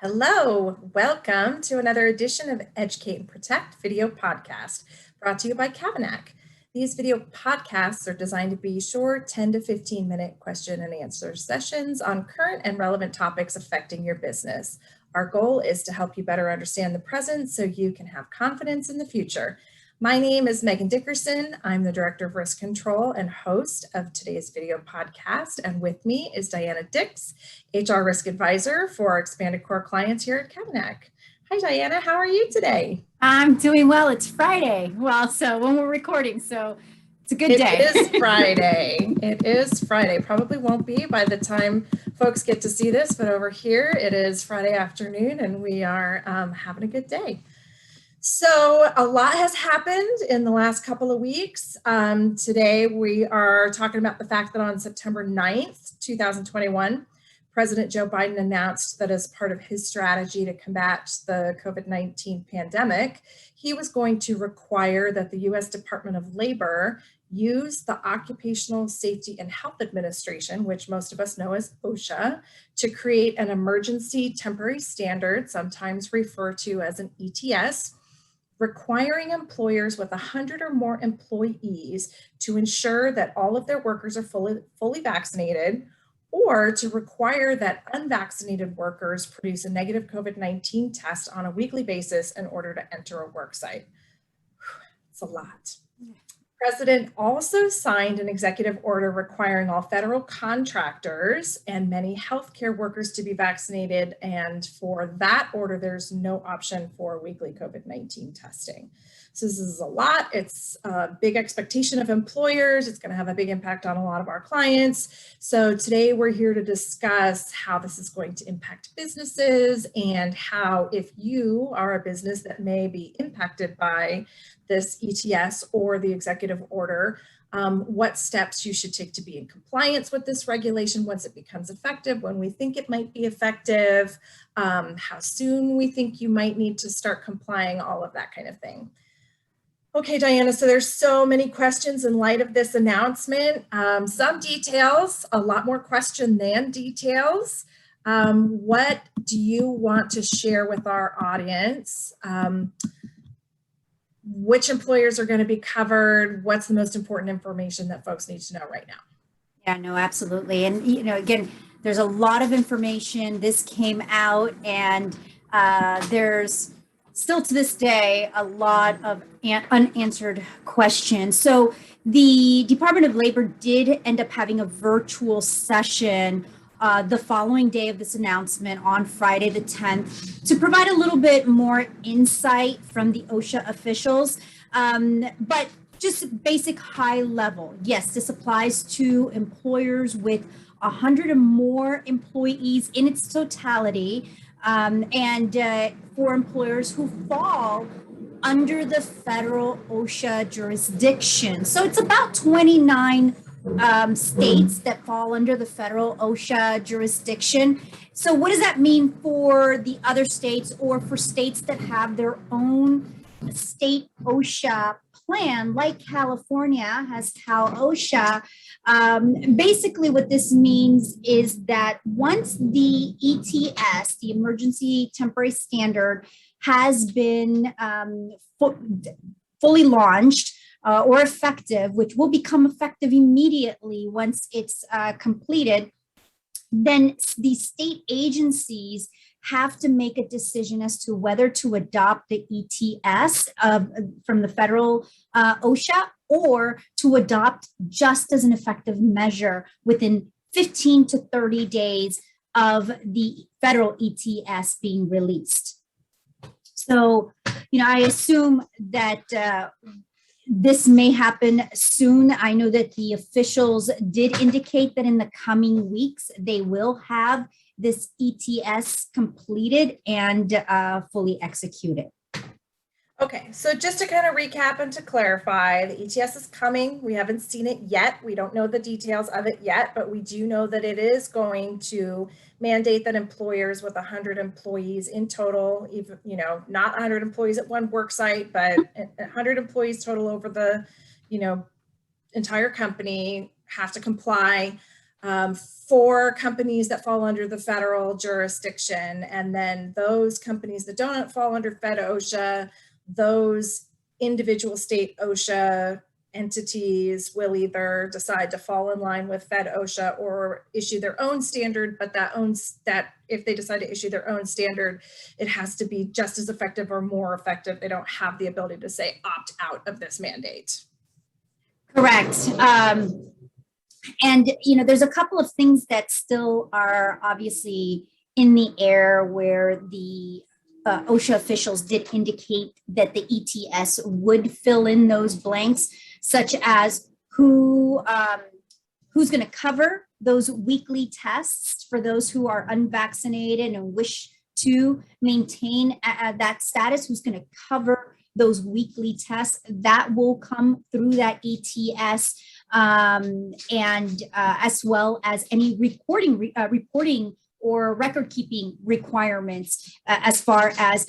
Hello, welcome to another edition of Educate and Protect video podcast brought to you by Kavanack. These video podcasts are designed to be short 10 to 15 minute question and answer sessions on current and relevant topics affecting your business. Our goal is to help you better understand the present so you can have confidence in the future. My name is Megan Dickerson. I'm the Director of Risk Control and host of today's video podcast. And with me is Diana Dix, HR Risk Advisor for our Expanded Core clients here at Kavanack. Hi, Diana. How are you today? I'm doing well. It's Friday. Well, so when we're recording, so it's a good day. It is Friday. It is Friday. Probably won't be by the time folks get to see this, but over here it is Friday afternoon and we are having a good day. So a lot has happened in the last couple of weeks. Today we are talking about the fact that on September 9th, 2021, President Joe Biden announced that as part of his strategy to combat the COVID-19 pandemic, he was going to require that the U.S. Department of Labor use the Occupational Safety and Health Administration, which most of us know as OSHA, to create an emergency temporary standard, sometimes referred to as an ETS, requiring employers with 100 or more employees to ensure that all of their workers are fully vaccinated, or to require that unvaccinated workers produce a negative COVID-19 test on a weekly basis in order to enter a work site. It's a lot. The President also signed an executive order requiring all federal contractors and many healthcare workers to be vaccinated. And for that order, there's no option for weekly COVID-19 testing. So this is a lot. It's a big expectation of employers. It's going to have a big impact on a lot of our clients. So today we're here to discuss how this is going to impact businesses and how, if you are a business that may be impacted by this ETS or the executive order, what steps you should take to be in compliance with this regulation once it becomes effective, when we think it might be effective, how soon we think you might need to start complying, all of that kind of thing. Okay, Diana, so there's so many questions in light of this announcement. Some details, a lot more question than details. What do you want to share with our audience? Which employers are going to be covered? What's the most important information that folks need to know right now? Yeah, no, absolutely. And, again, there's a lot of information. This came out and there's still to this day a lot of unanswered questions. So the Department of Labor did end up having a virtual session the following day of this announcement on Friday the 10th to provide a little bit more insight from the OSHA officials, but just basic high level. Yes, this applies to employers with 100 or more employees in its totality, and for employers who fall under the federal OSHA jurisdiction. So it's about 29 states that fall under the federal OSHA jurisdiction. So what does that mean for the other states, or for states that have their own state OSHA plan, like California has Cal OSHA? Basically what this means is that once the ETS, the Emergency Temporary Standard, has been fully launched, or effective, which will become effective immediately once it's completed, then the state agencies have to make a decision as to whether to adopt the ETS from the federal OSHA, or to adopt just as an effective measure within 15 to 30 days of the federal ETS being released. So, I assume that this may happen soon. I know that the officials did indicate that in the coming weeks, they will have this ETS completed and fully executed. Okay, so just to kind of recap and to clarify, the ETS is coming. We haven't seen it yet. We don't know the details of it yet, but we do know that it is going to mandate that employers with 100 employees in total, even, not 100 employees at one work site, but 100 employees total over the, entire company have to comply for companies that fall under the federal jurisdiction. And then those companies that don't fall under Fed OSHA, those individual state OSHA entities will either decide to fall in line with Fed OSHA or issue their own standard, but that if they decide to issue their own standard, it has to be just as effective or more effective. They don't have the ability to say opt out of this mandate. Correct. And, there's a couple of things that still are obviously in the air where the OSHA officials did indicate that the ETS would fill in those blanks, such as who's going to cover those weekly tests for those who are unvaccinated and wish to maintain that status, who's going to cover those weekly tests. That will come through that ETS, and as well as any reporting or record keeping requirements as far as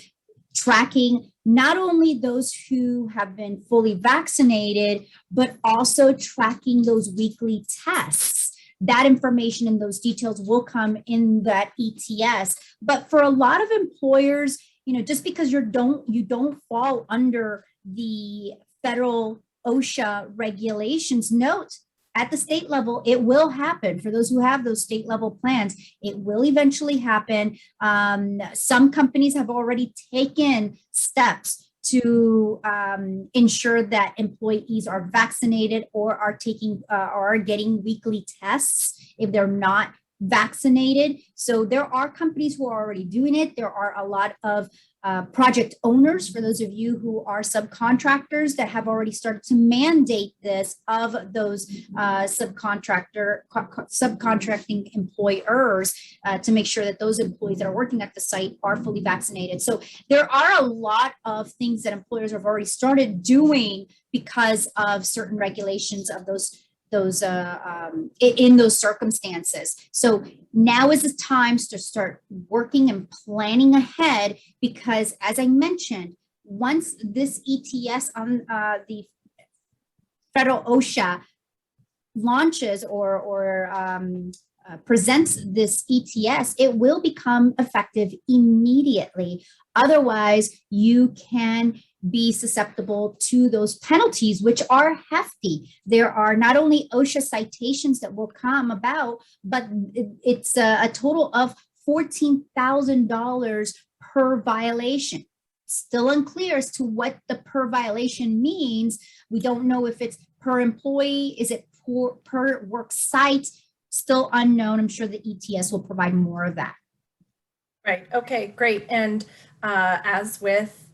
tracking not only those who have been fully vaccinated, but also tracking those weekly tests. That information and those details will come in that ETS. But for a lot of employers, just because you don't fall under the federal OSHA regulations, note at the state level, it will happen. For those who have those state level plans, it will eventually happen. Some companies have already taken steps to ensure that employees are vaccinated or are getting weekly tests if they're not vaccinated. So there are companies who are already doing it. There are a lot of project owners, for those of you who are subcontractors, that have already started to mandate this of those subcontracting employers to make sure that those employees that are working at the site are fully vaccinated. So there are a lot of things that employers have already started doing because of certain regulations of those in those circumstances. So now is the time to start working and planning ahead, because as I mentioned, once this ETS on the federal OSHA launches or presents this ETS, it will become effective immediately. Otherwise, you can be susceptible to those penalties, which are hefty. There are not only OSHA citations that will come about, but it's a total of $14,000 per violation. Still unclear as to what the per violation means. We don't know if it's per employee, is it per work site? Still unknown. I'm sure the ETS will provide more of that. Right. Okay, great. And as with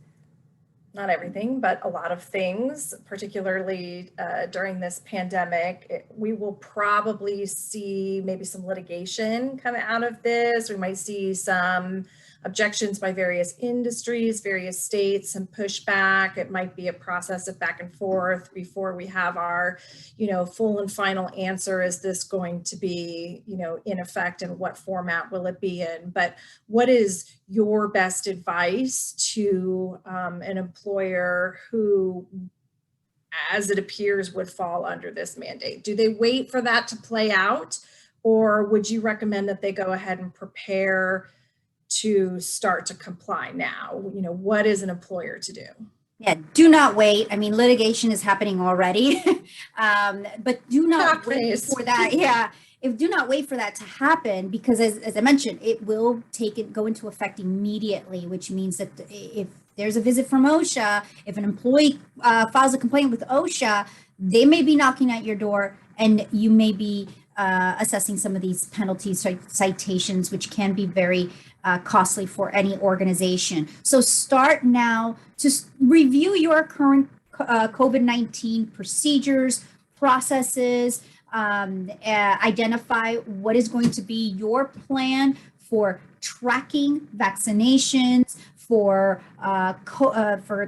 not everything, but a lot of things, particularly during this pandemic, we will probably see maybe some litigation come out of this. We might see some objections by various industries, various states, some pushback. It might be a process of back and forth before we have our, full and final answer. Is this going to be, in effect, and what format will it be in? But what is your best advice to an employer who, as it appears, would fall under this mandate? Do they wait for that to play out, or would you recommend that they go ahead and prepare to start to comply now? What is an employer to do? Yeah, do not wait. I mean, litigation is happening already, but do not wait for that. Yeah, do not wait for that to happen, because as I mentioned, it will go into effect immediately, which means that if there's a visit from OSHA, if an employee files a complaint with OSHA, they may be knocking at your door, and you may be assessing some of these penalties, citations, which can be very costly for any organization. So start now to review your current COVID-19 procedures, processes, identify what is going to be your plan for tracking vaccinations, for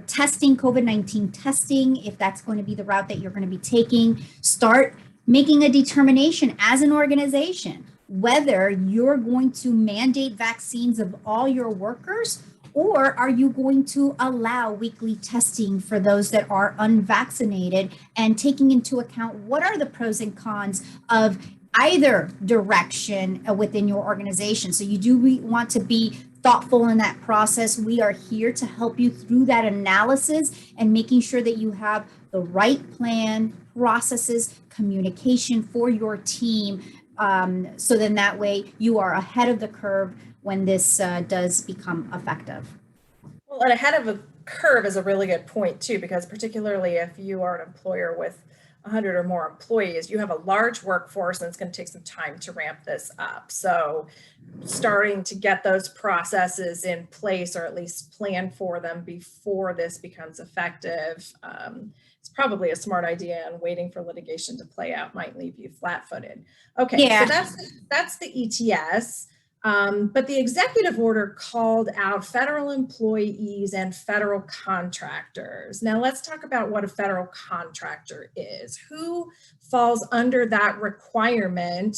testing, COVID-19 testing, if that's going to be the route that you're going to be taking. Start making a determination as an organization whether you're going to mandate vaccines of all your workers, or are you going to allow weekly testing for those that are unvaccinated, and taking into account what are the pros and cons of either direction within your organization. So you do want to be thoughtful in that process. We are here to help you through that analysis and making sure that you have the right plan, processes, communication for your team. So then that way you are ahead of the curve when this does become effective. Well, and ahead of a curve is a really good point too, because particularly if you are an employer with 100 or more employees, you have a large workforce and it's going to take some time to ramp this up. So starting to get those processes in place, or at least plan for them before this becomes effective, it's probably a smart idea, and waiting for litigation to play out might leave you flat-footed. Okay, Yeah. so that's the ETS. But the executive order called out federal employees and federal contractors. Now let's talk about what a federal contractor is. Who falls under that requirement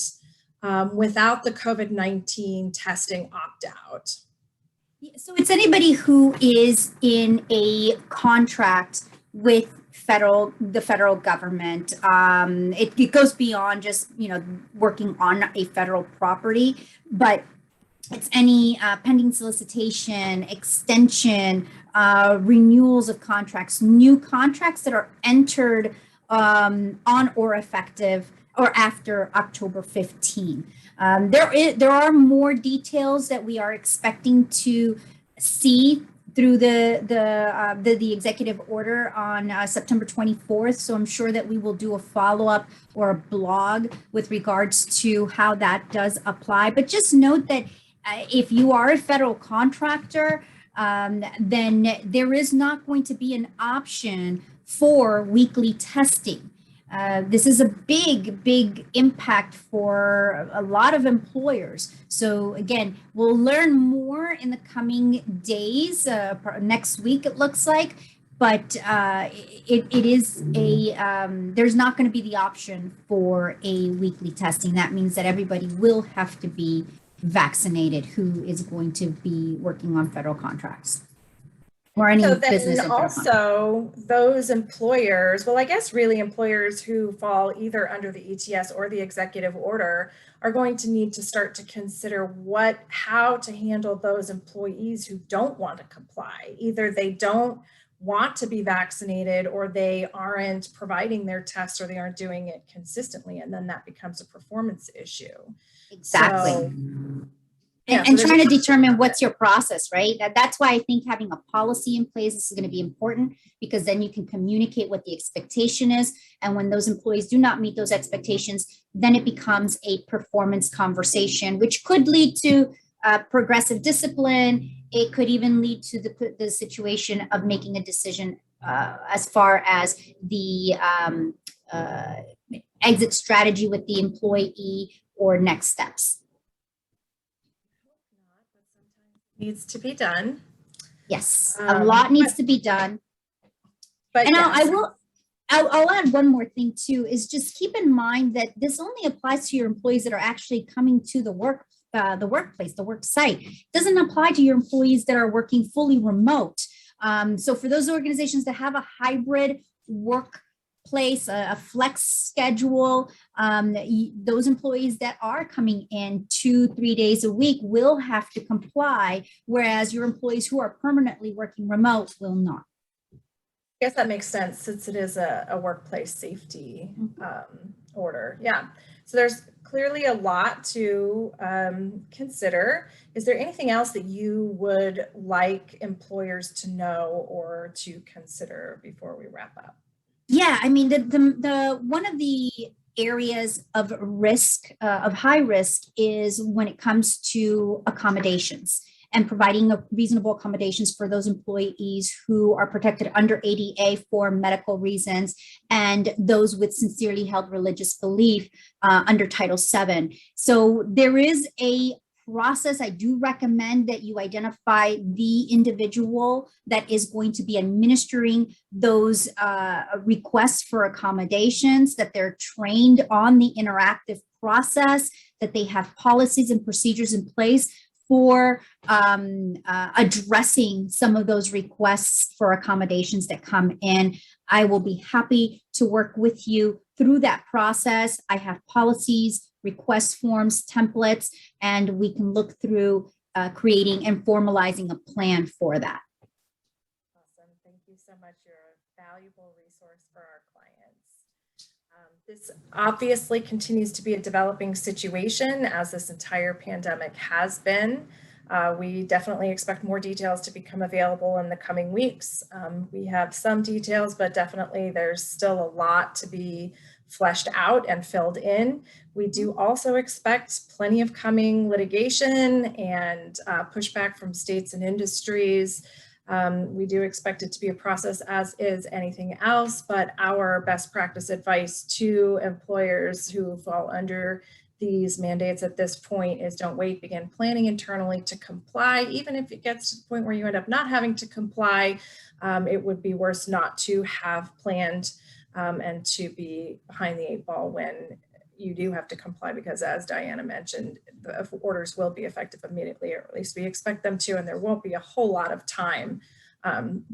without the COVID-19 testing opt-out? So it's anybody who is in a contract with the federal government. It goes beyond just, working on a federal property, but it's any pending solicitation, extension, renewals of contracts, new contracts that are entered on or effective or after October 15. There are more details that we are expecting to see through the executive order on September 24th. So I'm sure that we will do a follow-up or a blog with regards to how that does apply. But just note that if you are a federal contractor, then there is not going to be an option for weekly testing. This is a big impact for a lot of employers. So again, we'll learn more in the coming days, next week it looks like, but it is there's not going to be the option for a weekly testing. That means that everybody will have to be vaccinated who is going to be working on federal contracts. Or any business. Then also those employers, well, I guess really employers who fall either under the ETS or the executive order are going to need to start to consider how to handle those employees who don't want to comply. Either they don't want to be vaccinated, or they aren't providing their tests, or they aren't doing it consistently. And then that becomes a performance issue. Exactly. So, and trying to determine what's your process, right? That's why I think having a policy in place is going to be important, because then you can communicate what the expectation is. And when those employees do not meet those expectations, then it becomes a performance conversation, which could lead to progressive discipline. It could even lead to the situation of making a decision as far as the exit strategy with the employee or next steps. Needs to be done. Yes, a lot needs to be done. But and yes. I'll add one more thing too, is just keep in mind that this only applies to your employees that are actually coming to the workplace, the work site. It doesn't apply to your employees that are working fully remote. So for those organizations that have a hybrid workplace, a flex schedule, those employees that are coming in 2-3 days a week will have to comply, whereas your employees who are permanently working remote will not. I guess that makes sense, since it is a workplace safety order. Yeah. So there's clearly a lot to consider. Is there anything else that you would like employers to know or to consider before we wrap up? Yeah, I mean, the one of the areas of risk, of high risk, is when it comes to accommodations and providing reasonable accommodations for those employees who are protected under ADA for medical reasons, and those with sincerely held religious belief under Title VII. So there is a process. I do recommend that you identify the individual that is going to be administering those requests for accommodations, that they're trained on the interactive process, that they have policies and procedures in place for addressing some of those requests for accommodations that come in. I will be happy to work with you through that process. I have policies, request forms, templates, and we can look through creating and formalizing a plan for that. Awesome. Thank you so much. You're a valuable resource for our clients. This obviously continues to be a developing situation, as this entire pandemic has been. We definitely expect more details to become available in the coming weeks. We have some details, but definitely there's still a lot to be fleshed out and filled in. We do also expect plenty of coming litigation and pushback from states and industries. We do expect it to be a process, as is anything else, but our best practice advice to employers who fall under these mandates at this point is don't wait, begin planning internally to comply. Even if it gets to the point where you end up not having to comply, it would be worse not to have planned and to be behind the 8 ball when you do have to comply, because as Diana mentioned, the orders will be effective immediately, or at least we expect them to, and there won't be a whole lot of time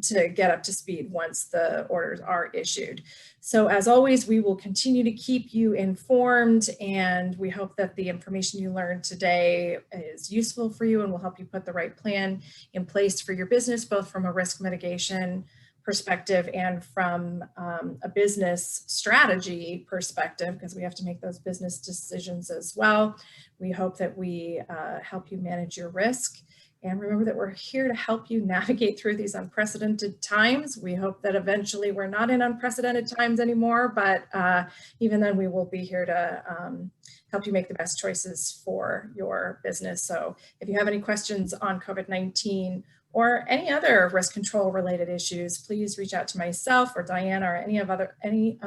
to get up to speed once the orders are issued. So as always, we will continue to keep you informed, and we hope that the information you learned today is useful for you and will help you put the right plan in place for your business, both from a risk mitigation perspective and from a business strategy perspective, because we have to make those business decisions as well. We hope that we help you manage your risk. And remember that we're here to help you navigate through these unprecedented times. We hope that eventually we're not in unprecedented times anymore, but even then we will be here to help you make the best choices for your business. So if you have any questions on COVID-19 or any other risk control related issues, please reach out to myself or Diana or any of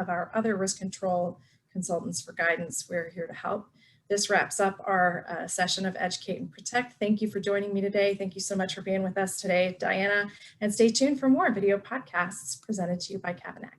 our other risk control consultants for guidance. We're here to help. This wraps up our session of Educate and Protect. Thank you for joining me today. Thank you so much for being with us today, Diana, and stay tuned for more video podcasts presented to you by Cabinet.